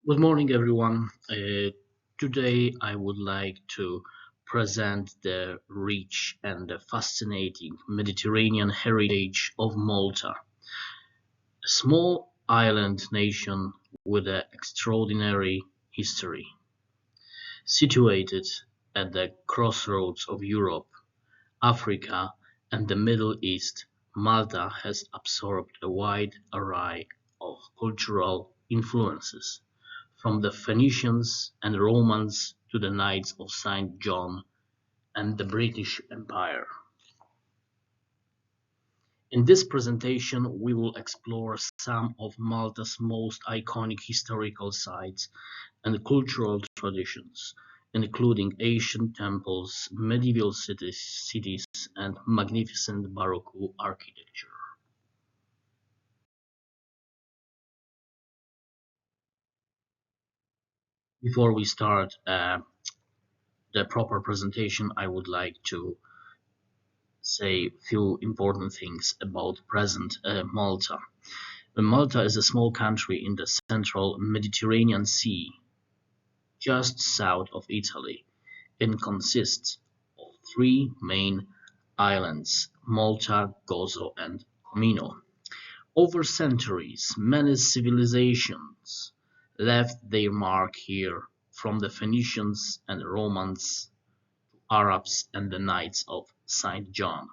Good morning, everyone. Today, I would like to present the rich and the fascinating Mediterranean heritage of Malta, a small island nation with an extraordinary history. Situated at the crossroads of Europe, Africa, and the Middle East, Malta has absorbed a wide array of cultural influences, from the Phoenicians and Romans to the Knights of St. John and the British Empire. In this presentation, we will explore some of Malta's most iconic historical sites and cultural traditions, including ancient temples, medieval cities, and magnificent Baroque architecture. Before we start the proper presentation, I would like to say few important things about present Malta. Malta is a small country in the central Mediterranean Sea, just south of Italy, and consists of three main islands: Malta, Gozo, and Comino. Over centuries, many civilizations left their mark here, from the Phoenicians and Romans to Arabs and the Knights of St. John.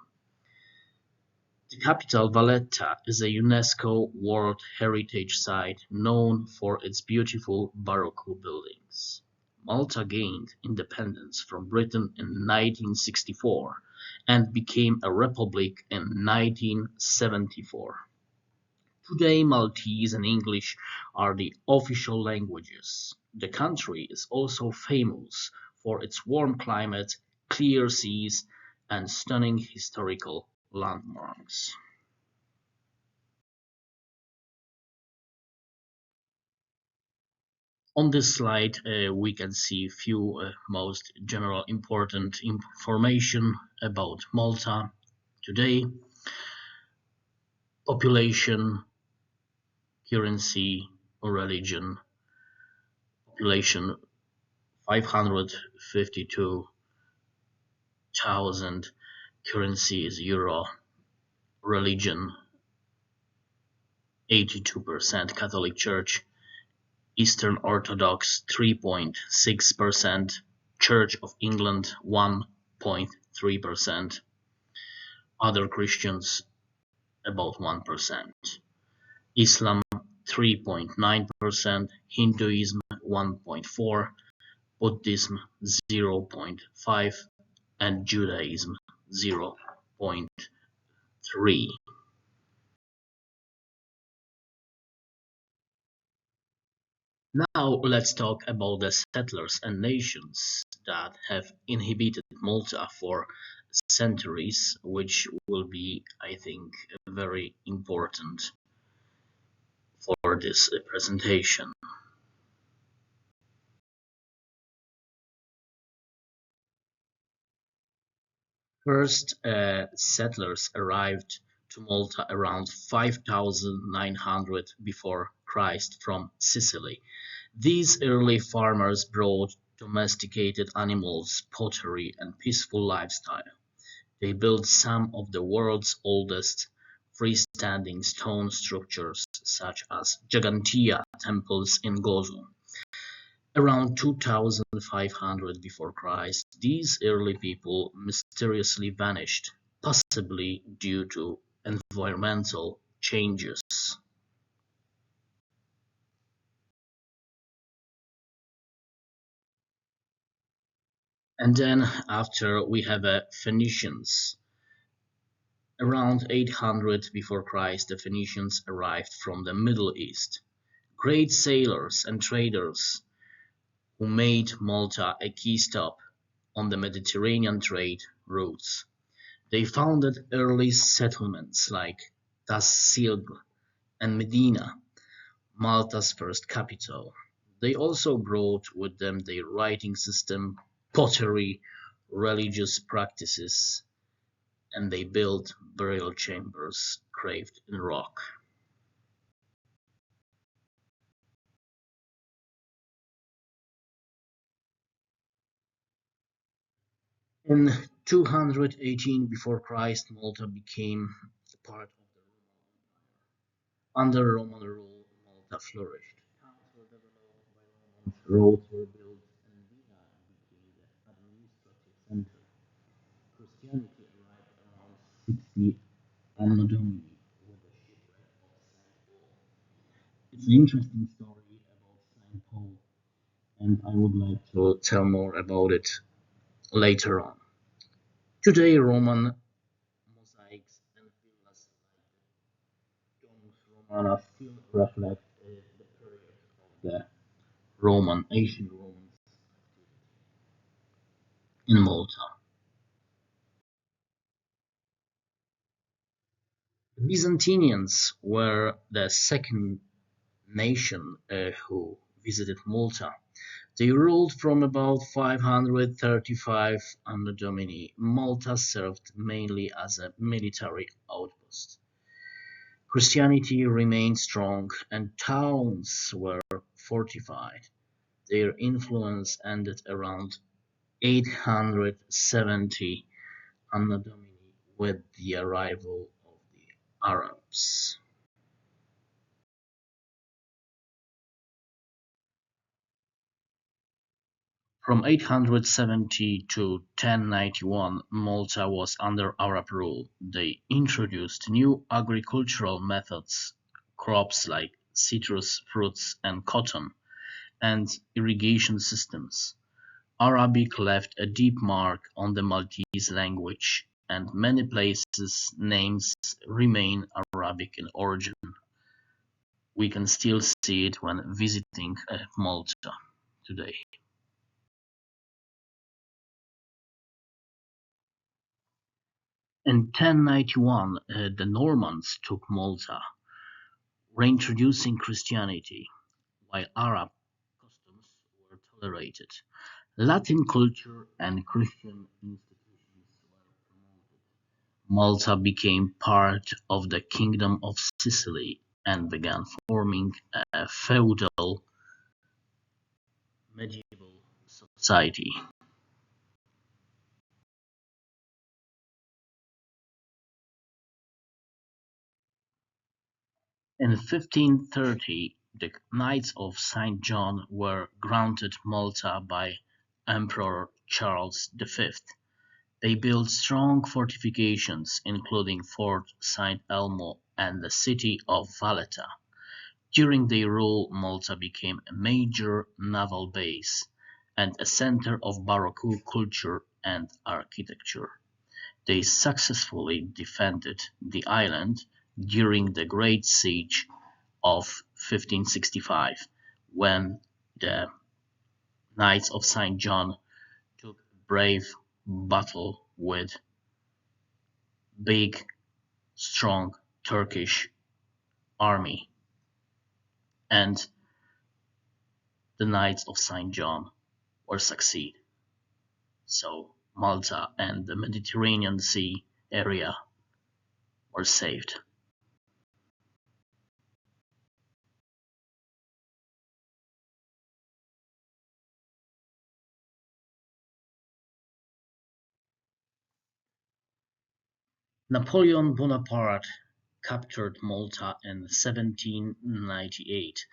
The capital, Valletta, is a UNESCO World Heritage Site known for its beautiful Baroque buildings. Malta gained independence from Britain in 1964 and became a republic in 1974. Today, Maltese and English are the official languages. The country is also famous for its warm climate, clear seas, and stunning historical landmarks. On this slide, we can see few most general important information about Malta today: population, currency, or religion. Population 552,000, currency is euro, religion 82% Catholic Church, Eastern Orthodox 3.6%, Church of England 1.3%, other Christians about 1%, Islam 3.9%, Hinduism 1.4%, Buddhism 0.5%, and Judaism 0.3%. Now let's talk about the settlers and nations that have inhabited Malta for centuries, which will be, I think, very important for this presentation. First, settlers arrived to Malta around 5900 before Christ from Sicily. These early farmers brought domesticated animals, pottery, and peaceful lifestyle. They built some of the world's oldest freestanding stone structures, such as Gigantia temples in Gozo. Around 2500 before Christ, these early people mysteriously vanished, possibly due to environmental changes. And then after we have Phoenicians. Around 800 before Christ, the Phoenicians arrived from the Middle East. Great sailors and traders who made Malta a key stop on the Mediterranean trade routes. They founded early settlements like Tasilg and Medina, Malta's first capital. They also brought with them their writing system, pottery, religious practices, and they built burial chambers carved in rock. In 218 before Christ, Malta became part of the Roman Empire. Under Roman rule, Malta flourished. Towns were developed by Romans, roads were built, and Vina became the administrative center. Christianity arrived around 60 Anno Domini with the shipwreck of Saint Paul. It's an interesting story about Saint Paul, and I would like to tell more about it later on. Today, Roman mosaics and villas like the Domus Romana still reflect the period of the ancient Romans in Malta. The Byzantines were the second nation who visited Malta. They ruled from about 535 under Domini. Malta served mainly as a military outpost. Christianity remained strong and towns were fortified. Their influence ended around 870 Anno Domini with the arrival of the Arabs. From 870 to 1091, Malta was under Arab rule. They introduced new agricultural methods, crops like citrus fruits and cotton, and irrigation systems. Arabic left a deep mark on the Maltese language, and many places' names remain Arabic in origin. We can still see it when visiting Malta today. In 1091, the Normans took Malta, reintroducing Christianity, while Arab customs were tolerated. Latin culture and Christian institutions were promoted. Malta became part of the Kingdom of Sicily and began forming a feudal medieval society. In 1530, the Knights of St. John were granted Malta by Emperor Charles V. They built strong fortifications, including Fort St. Elmo and the city of Valletta. During their rule, Malta became a major naval base and a center of Baroque culture and architecture. They successfully defended the island during the Great Siege of 1565, when the Knights of St. John took a brave battle with big, strong Turkish army, and the Knights of St. John were succeed. So Malta and the Mediterranean Sea area were saved. Napoleon Bonaparte captured Malta in 1798.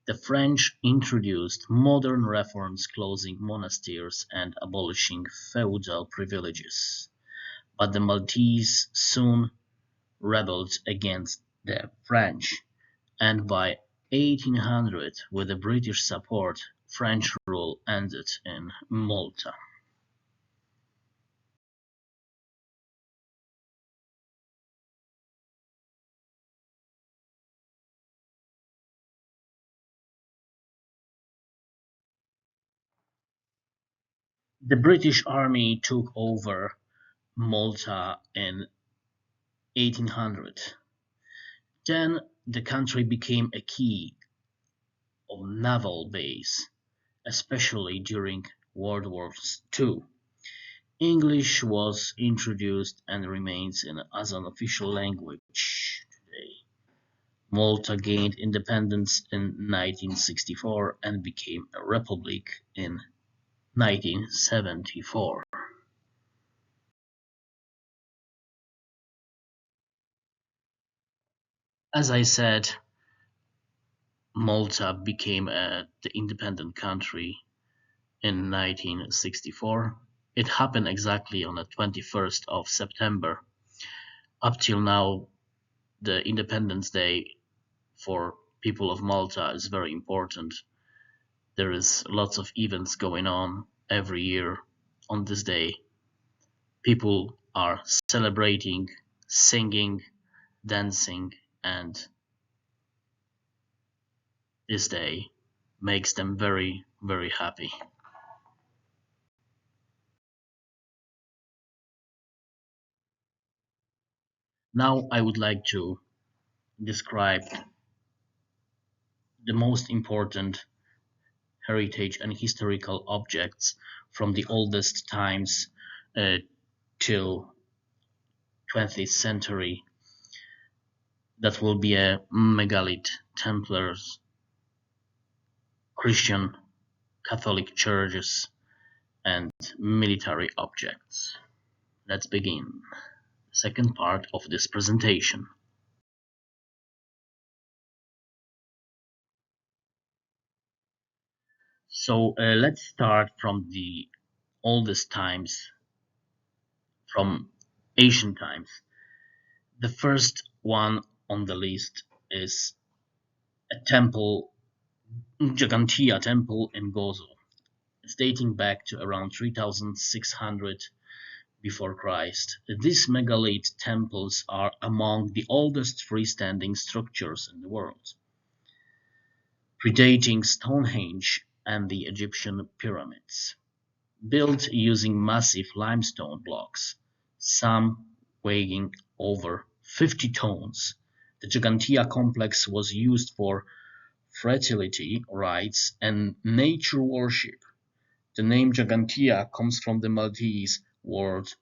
The French introduced modern reforms closing monasteries and abolishing feudal privileges, but the Maltese soon rebelled against the French, and by 1800, with the British support, French rule ended in Malta. The British Army took over Malta in 1800. Then the country became a key of naval base, especially during World War II. English was introduced and remains as an official language today. Malta gained independence in 1964 and became a republic in 1974. As I said, Malta became the independent country in 1964. It happened exactly on the 21st of September. Up till now, the Independence Day for people of Malta is very important. There is lots of events going on every year on this day. People are celebrating, singing, dancing, and this day makes them very, very happy. Now I would like to describe the most important heritage and historical objects from the oldest times uh, till 20th century. That will be a megalith, Templars, Christian, Catholic churches, and military objects. Let's begin the second part of this presentation. So let's start from the oldest times, from ancient times. The first one on the list is a temple, Gigantia temple in Gozo. It's dating back to around 3600 before Christ. These megalith temples are among the oldest freestanding structures in the world, predating Stonehenge and the Egyptian pyramids. Built using massive limestone blocks, some weighing over 50 tons, the Gigantia complex was used for fertility rites and nature worship. The name Gigantia comes from the Maltese word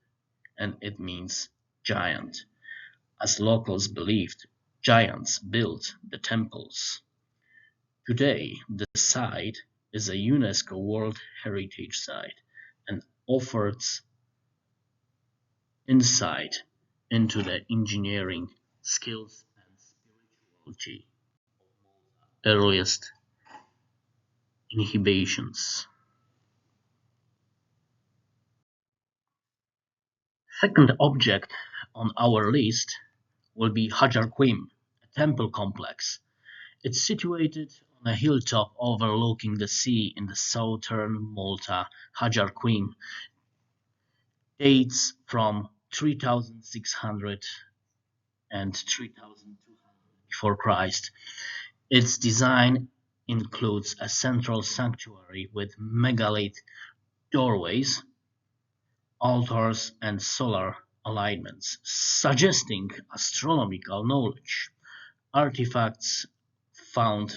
and it means giant, as locals believed giants built the temples. Today, the site is a UNESCO World Heritage Site and offers insight into the engineering skills and spirituality earliest inhibitions. Second object on our list will be Hajar Qim, a temple complex. It's situated on a hilltop overlooking the sea in the southern Malta. Hajar Qim dates from 3600 and 3200 before Christ. Its design includes a central sanctuary with megalith doorways, altars, and solar alignments, suggesting astronomical knowledge. Artifacts found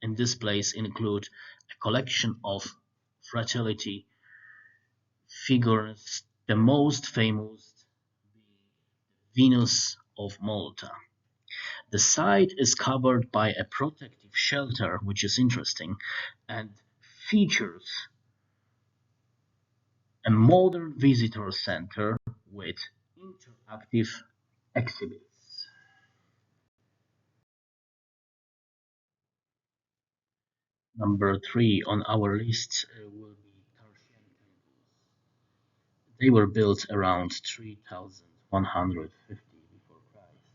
in this place include a collection of fertility figures, the most famous being Venus of Malta. The site is covered by a protective shelter, which is interesting, and features a modern visitor center with interactive exhibits. Number three on our list will be Tarshian temples. They were built around 3150 before Christ.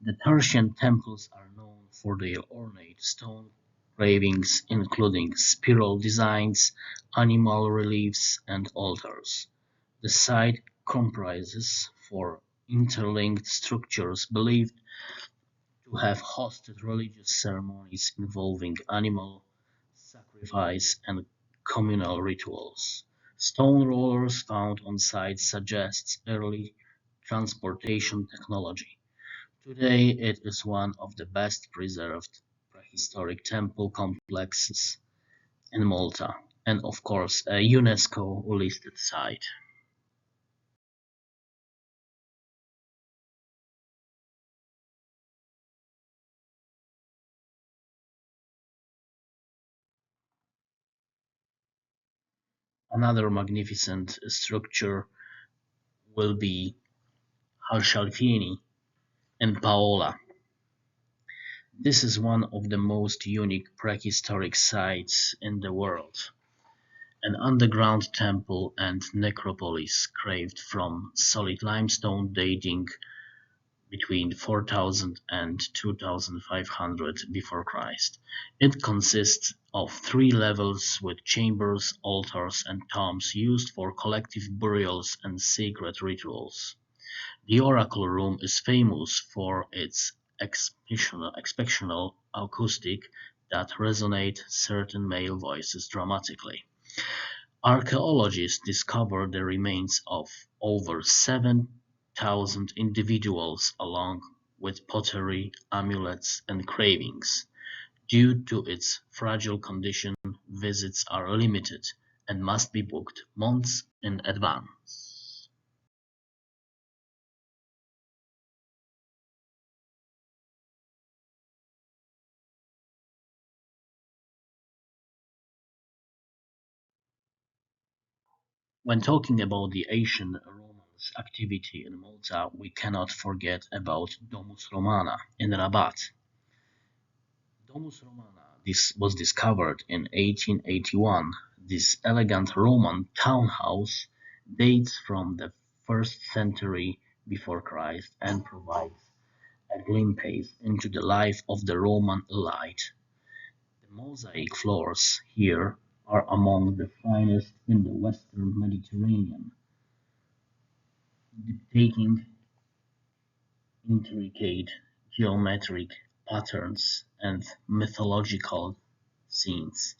The Tarshian temples are known for their ornate stone carvings including spiral designs, animal reliefs, and altars. The site comprises four interlinked structures believed to have hosted religious ceremonies involving animal sacrifice and communal rituals. Stone rollers found on site suggest early transportation technology. Today it is one of the best preserved prehistoric temple complexes in Malta, and of course a UNESCO listed site. Another magnificent structure will be Halshalfini in Paola. This is one of the most unique prehistoric sites in the world. An underground temple and necropolis carved from solid limestone dating between 4000 and 2500 before Christ. It consists of three levels with chambers, altars, and tombs used for collective burials and sacred rituals. The Oracle Room is famous for its exceptional acoustic that resonate certain male voices dramatically. Archaeologists discovered the remains of over 7,000 individuals along with pottery, amulets, and carvings. Due to its fragile condition, visits are limited and must be booked months in advance. When talking about the ancient Romans' activity in Malta, we cannot forget about Domus Romana in Rabat. Domus Romana this was discovered in 1881. This elegant Roman townhouse dates from the 1st century before Christ and provides a glimpse into the life of the Roman elite. The mosaic floors here are among the finest in the Western Mediterranean, depicting intricate geometric patterns and mythological scenes.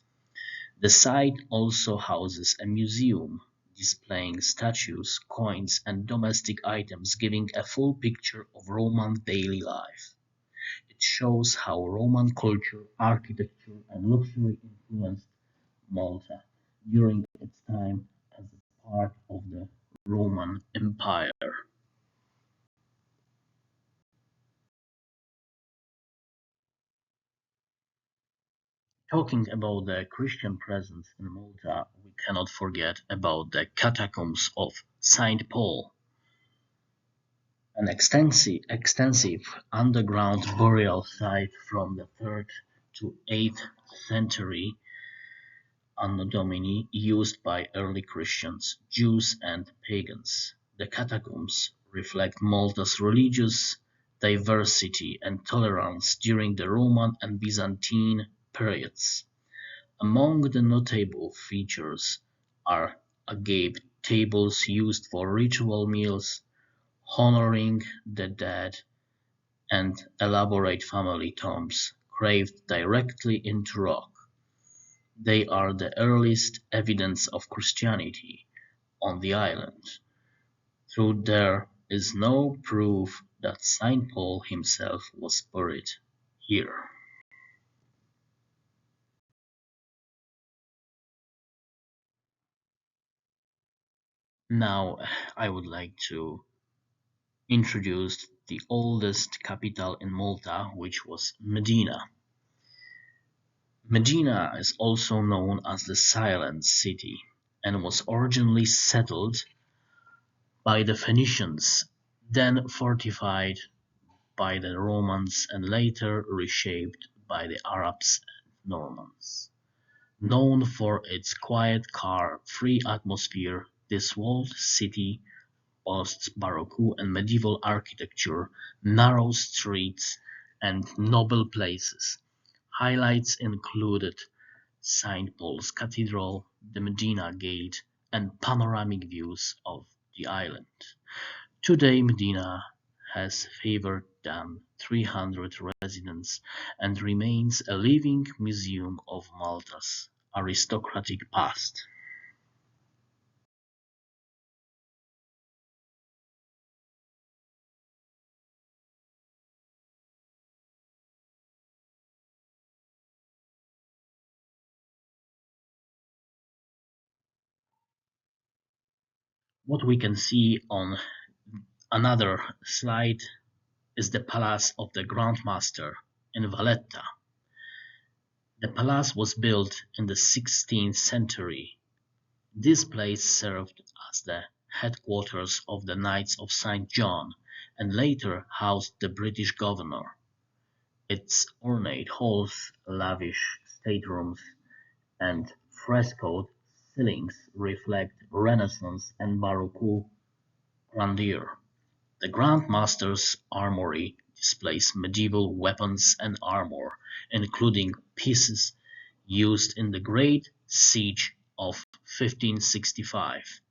The site also houses a museum displaying statues, coins, and domestic items, giving a full picture of Roman daily life. It shows how Roman culture, architecture, and luxury influenced Malta during its time as a part of the Roman Empire. Talking about the Christian presence in Malta, we cannot forget about the catacombs of Saint Paul, an extensive underground burial site from the 3rd to 8th century Anno Domini used by early Christians, Jews and pagans. The catacombs reflect Malta's religious diversity and tolerance during the Roman and Byzantine periods. Among the notable features are agave tables used for ritual meals, honoring the dead, and elaborate family tombs carved directly into rock. They are the earliest evidence of Christianity on the island, though there is no proof that Saint Paul himself was buried here. Now, I would like to introduce the oldest capital in Malta, which was Medina. Medina is also known as the Silent City and was originally settled by the Phoenicians, then fortified by the Romans and later reshaped by the Arabs and Normans. Known for its quiet, car-free atmosphere, this walled city boasts Baroque and medieval architecture, narrow streets, and noble places. Highlights included Saint Paul's Cathedral, the Medina Gate, and panoramic views of the island. Today Medina has fewer than 300 residents and remains a living museum of Malta's aristocratic past. What we can see on another slide is the Palace of the Grand Master in Valletta. The palace was built in the 16th century. This place served as the headquarters of the Knights of St. John and later housed the British governor. Its ornate halls, lavish staterooms, and frescoed ceilings reflect Renaissance and Baroque grandeur. The Grand Master's armory displays medieval weapons and armor, including pieces used in the Great Siege of 1565.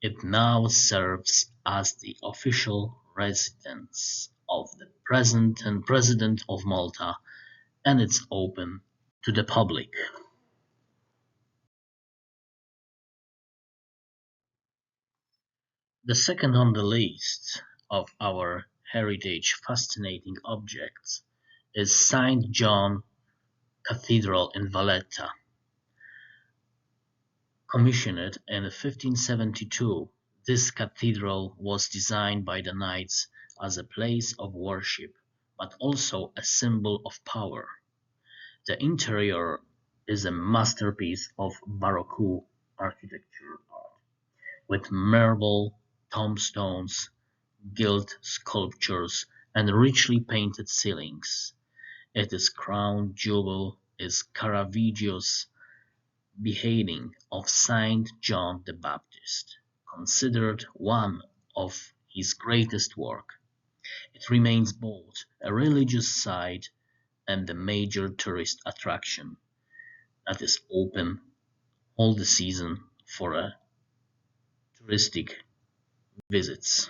It now serves as the official residence of the President and President of Malta, and it's open to the public. The second on the list of our heritage fascinating objects is St. John Cathedral in Valletta. Commissioned in 1572, this cathedral was designed by the knights as a place of worship, but also a symbol of power. The interior is a masterpiece of Baroque architecture art, with marble tombstones, gilt sculptures, and richly painted ceilings. Its crown jewel is Caravaggio's beheading of Saint John the Baptist, considered one of his greatest works. It remains both a religious site and a major tourist attraction that is open all the season for touristic visits.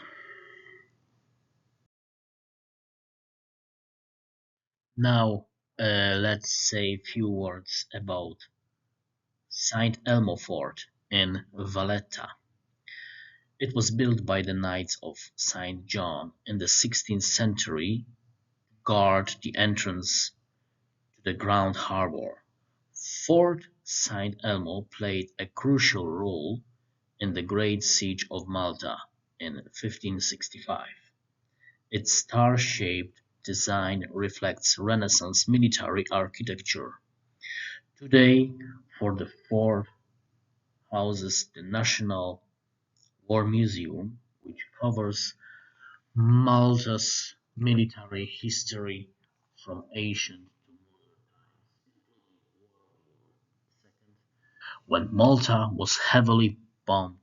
Now, let's say a few words about Saint Elmo Fort in Valletta. It was built by the Knights of Saint John in the 16th century to guard the entrance to the Grand Harbour. Fort Saint Elmo played a crucial role in the Great Siege of Malta in 1565. Its star-shaped design reflects Renaissance military architecture. Today, for the fort houses the National War Museum, which covers Malta's military history from ancient to modern when Malta was heavily bombed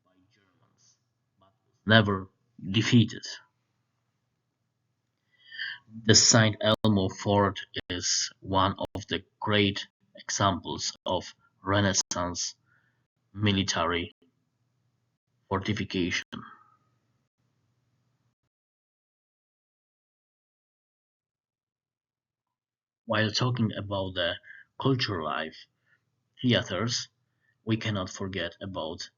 by Germans but was never defeated. The St. Elmo fort is one of the great examples of Renaissance military fortification. While talking about the cultural life, theaters, we cannot forget about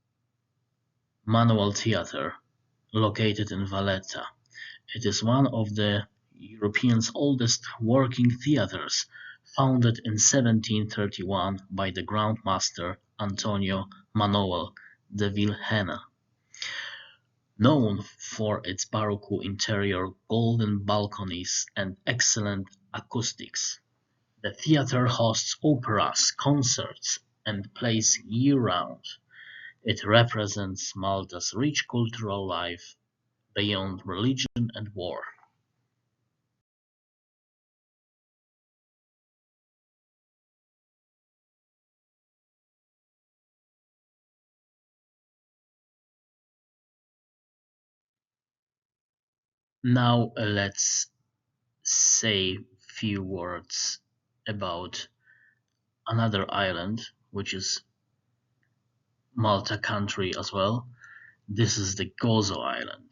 Manual Theatre, located in Valletta. It is one of the Europe's oldest working theatres, founded in 1731 by the Grand Master Antonio Manuel de Vilhena. Known for its Baroque interior, golden balconies, and excellent acoustics, the theatre hosts operas, concerts, and plays year-round. It represents Malta's rich cultural life beyond religion and war. Now let's say few words about another island, which is Malta country as well. This is the Gozo Island.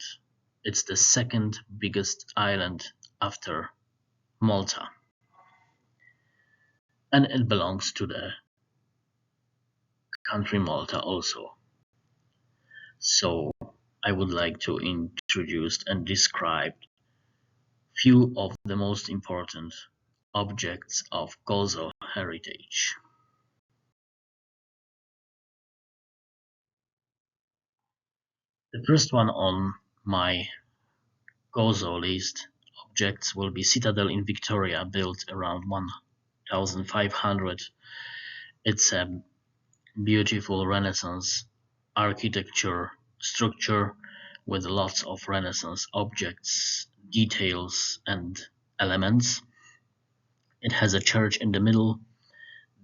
It's the second biggest island after Malta, and it belongs to the country Malta also. So I would like to introduce and describe few of the most important objects of Gozo heritage. The first one on my Gozo list objects will be Citadel in Victoria, built around 1500. It's a beautiful Renaissance architecture structure with lots of Renaissance objects, details, and elements. It has a church in the middle.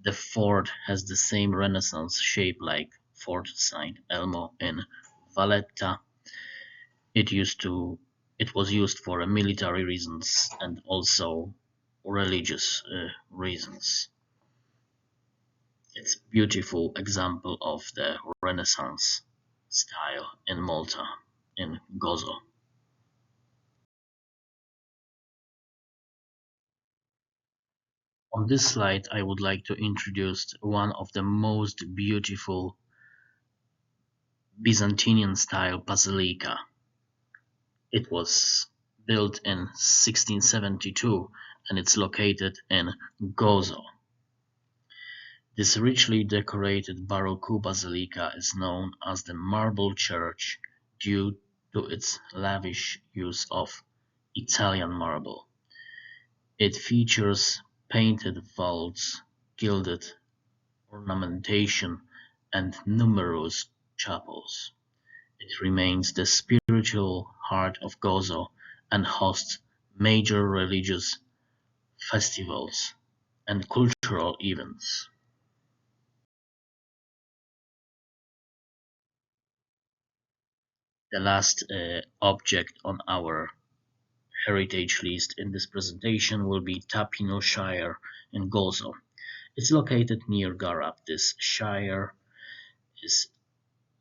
The fort has the same Renaissance shape like Fort Saint Elmo in Valletta. It used to it was used for military reasons and also religious reasons. It's a beautiful example of the Renaissance style in Malta, in Gozo. On this slide, I would like to introduce one of the most beautiful Byzantine-style basilica. It was built in 1672 and it's located in Gozo. This richly decorated Baroque basilica is known as the Marble Church due to its lavish use of Italian marble. It features painted vaults, gilded ornamentation, and numerous chapels. It remains the spiritual heart of Gozo and hosts major religious festivals and cultural events. The last object on our heritage list in this presentation will be Tapino Shire in Gozo. It's located near Garab. This shire is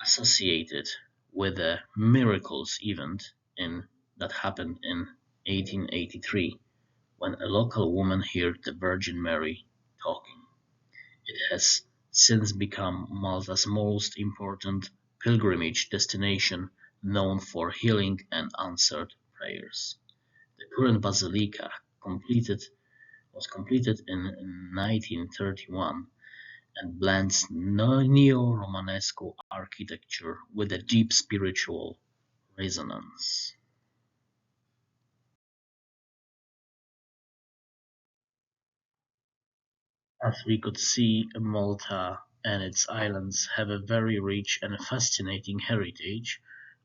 associated with a miracles event that happened in 1883 when a local woman heard the Virgin Mary talking. It has since become Malta's most important pilgrimage destination, known for healing and answered prayers. The current basilica was completed in 1931 and blends neo-Romanesque architecture with a deep spiritual resonance. As we could see, Malta and its islands have a very rich and fascinating heritage,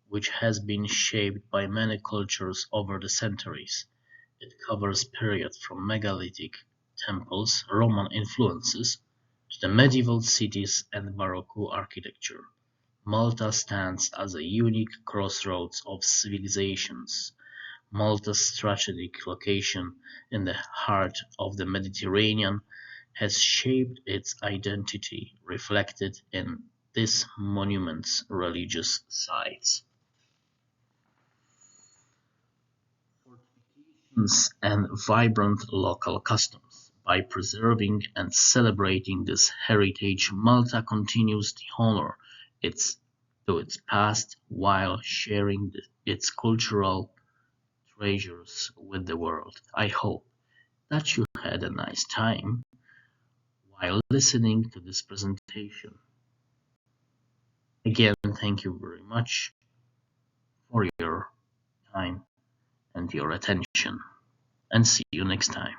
which has been shaped by many cultures over the centuries. It covers periods from megalithic temples, Roman influences, to the medieval cities and Baroque architecture. Malta stands as a unique crossroads of civilizations. Malta's strategic location in the heart of the Mediterranean has shaped its identity, reflected in this monument's religious sites. And vibrant local customs. By preserving and celebrating this heritage, Malta continues to honor its its past while sharing its cultural treasures with the world. I hope that you had a nice time while listening to this presentation. Again, thank you very much for your time and your attention, and see you next time.